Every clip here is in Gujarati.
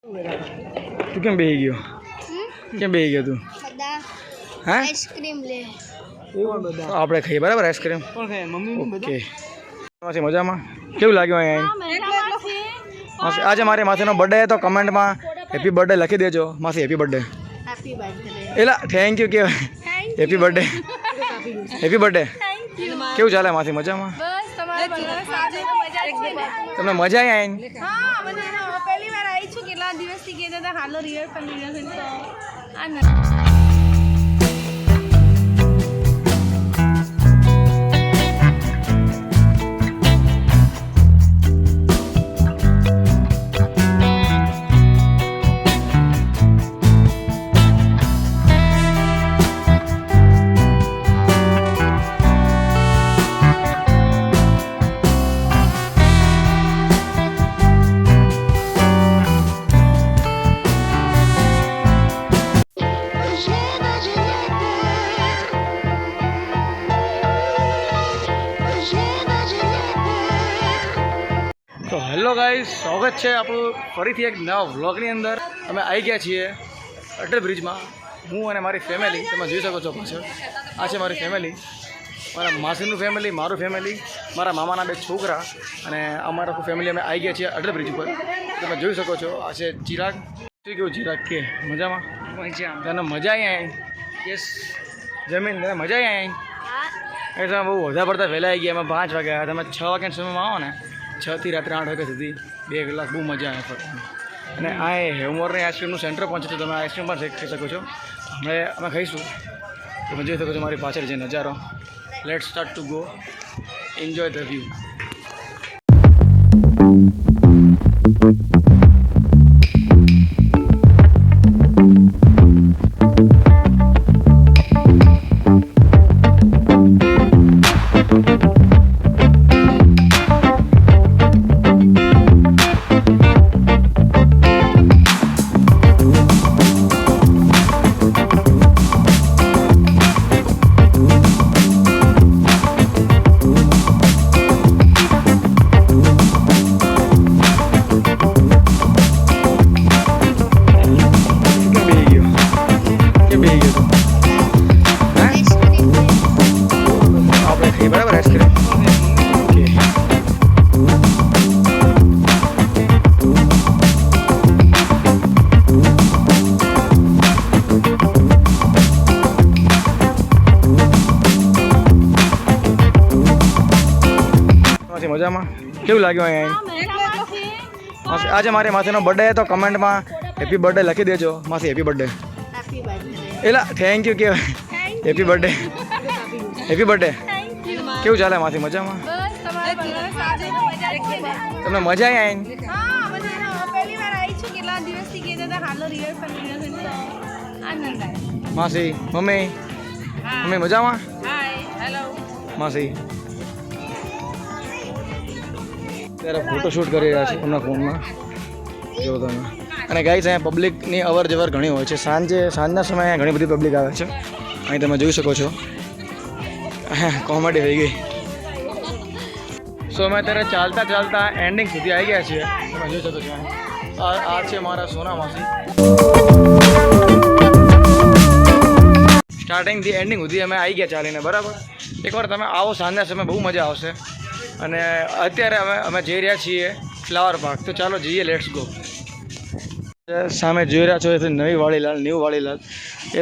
તું કેમ બેહી ગયો? કેમ બેહી ગયો તું? હા આઈસ્ક્રીમ લે આપણે ખાઈએ બરાબર આઈસ્ક્રીમ. ઓકે માસી મજામાં? કેવું લાગ્યું અહીંયા? માસી આજે મારી માસીનો બર્થડે તો કમેન્ટમાં હેપી બર્થડે લખી દેજો. માસી હેપી બર્થડે. Happy birthday. એલા થેન્ક યુ કે હેપી બર્થડે. Happy birthday. કેવું ચાલે માસી મજામાં? બસ તમારે બધા સાથે મજા જ છે ને? તમને મજા આવી? હા મને પહેલી વાર આવી છું કેટલા દિવસથી કહેતા હતા હાલો રિહર્સલ તો આ તો હેલો ગાઈસ, સ્વાગત છે આપણું ફરીથી એક નવા વ્લોગની અંદર. અમે આવી ગયા છીએ અટલ બ્રિજમાં, હું અને મારી ફેમિલી. તમે જોઈ શકો છો પાછળ આ છે મારી ફેમિલી, મારા માસીનું ફેમિલી, મારું ફેમિલી, મારા મામાના 2 છોકરા અને અમારા આખું ફેમિલી. અમે આવી ગયા છીએ અટલ બ્રિજ ઉપર. તમે જોઈ શકો છો આ છે ચિરાગ. શું કેવું ચિરાગ? કે મજામાં? તને મજા આવી? યસ. જમીન તને મજા આવી? એ તમે બહુ વધારે પડતા વહેલા આવી ગયા. અમે 5 વાગ્યા. તમે 6 વાગ્યાના સમયમાં આવો ને, 6 થી રાત્રે 8 વાગ્યા સુધી 2 કલાક બહુ મજા આવે ફરવાની. અને આ હેવમોરની આઈસ્ક્રીમનું સેન્ટર પણ છે, તો તમે આઈસ્ક્રીમ પણ ખાઈ શકો છો. અમે ખાઈશું. તમે જોઈ શકો છો મારી પાછળ જે નજારો. Let's start to go enjoy the view. બરાબર આઈસ્ક્રીમ. ઓકે માસી મજામાં? કેવું લાગ્યું અહીંયા? માસી આજે મારી માસીનો બર્થડે તો કમેન્ટમાં હેપી બર્થડે લખી દેજો. માસી હેપી બર્થડે. Happy birthday. એલા થેન્ક યુ કે હેપી બર્થડે. Happy birthday. કેવું ચાલે માસી મજામાં? બસ તમારે બધા સાથે મજા જ છે ને? તમને મજા આવી? હા મને પહેલી વાર આવી છું કેટલા દિવસથી કહેતા હતા હાલો રિહર્સલ તો આનંદ આવ્યો. માસી મમ્મી મમ્મી મજામાં? Hi hello. માસી ત્યારે ફોટોશૂટ કરી રહ્યા છે એમના ફોનમાં, જો તમે. અને ગાઈસ અહીંયા પબ્લિકની અવર જવર ઘણી હોય છે. સાંજના સમયે અહીંયા ઘણી બધી પબ્લિક આવે છે. અહીં તમે જોઈ શકો છો. કોમેડી થઈ ગઈ. સો અમે અત્યારે ચાલતા ચાલતા એન્ડિંગ સુધી આવી ગયા છીએ. તમે જોઈ શકો છો. આ છે મારા સોના માસી. સ્ટાર્ટિંગથી એન્ડિંગ સુધી અમે આવી ગયા ચાલીને. બરાબર, એકવાર તમે આવો સાંજના સમય, બહુ મજા આવશે. અને અત્યારે અમે જઈ રહ્યા છીએ ફ્લાવર પાર્ક. તો ચાલો જઈએ, લેટ્સ ગો. સામે જોઈ રહ્યા છો એ new Vadilal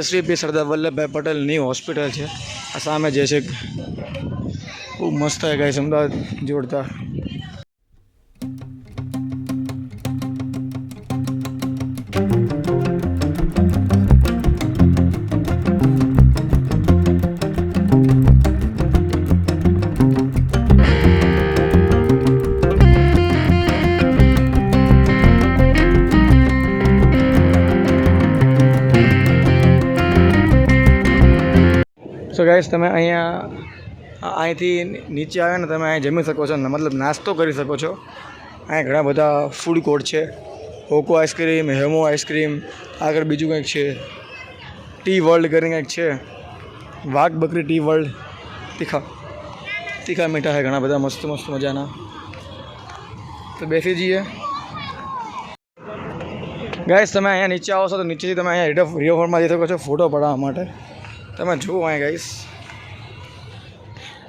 SVP Sardar Vallabhbhai Patel new hospital છે. આ સામે જે છે બહુ મસ્ત છે ગાઈસ, અમદાવાદ જોડતા. સો ગાઈસ, તમે અહીંથી નીચે આવે ને, તમે અહીં જમી શકો છો, મતલબ નાસ્તો કરી શકો છો. અહીં ઘણા બધા ફૂડ કોર્ટ છે. હોકો આઈસ્ક્રીમ, હેમો આઈસ્ક્રીમ, આગળ બીજું કંઈક છે, ટી વર્લ્ડ કરીને કંઈક છે, વાઘ બકરી ટી વર્લ્ડ. તીખા મીઠા છે ઘણા બધા, મસ્ત મસ્ત મજાના. તો બેસી જઈએ. ગાઈસ તમે અહીંયા નીચે આવો છો તો નીચેથી તમે અહીંયા રિવરફ્રન્ટમાં જઈ શકો છો ફોટો પડાવવા માટે. તમે જુઓ અહીંયા ગાઈસ,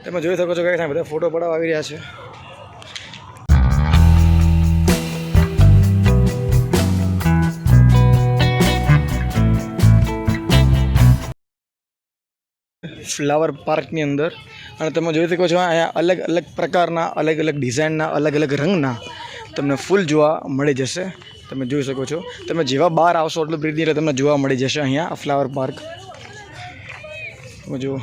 તમે જોઈ શકો છો ગાઈસ અહીંયા બધા ફોટો પડાવવા આવી રહ્યા છે. ફ્લાવર પાર્કની અંદર અને તમે જોઈ શકો છો અહીંયા અલગ અલગ પ્રકારના અલગ અલગ ડિઝાઇનના અલગ અલગ રંગના તમને ફૂલ જોવા મળી જશે. તમે જોઈ શકો છો, તમે જેવા બહાર આવશો એટલે બ્રિજની એટલે તમને જોવા મળી જશે અહીંયા ફ્લાવર પાર્ક. તમે જુઓ.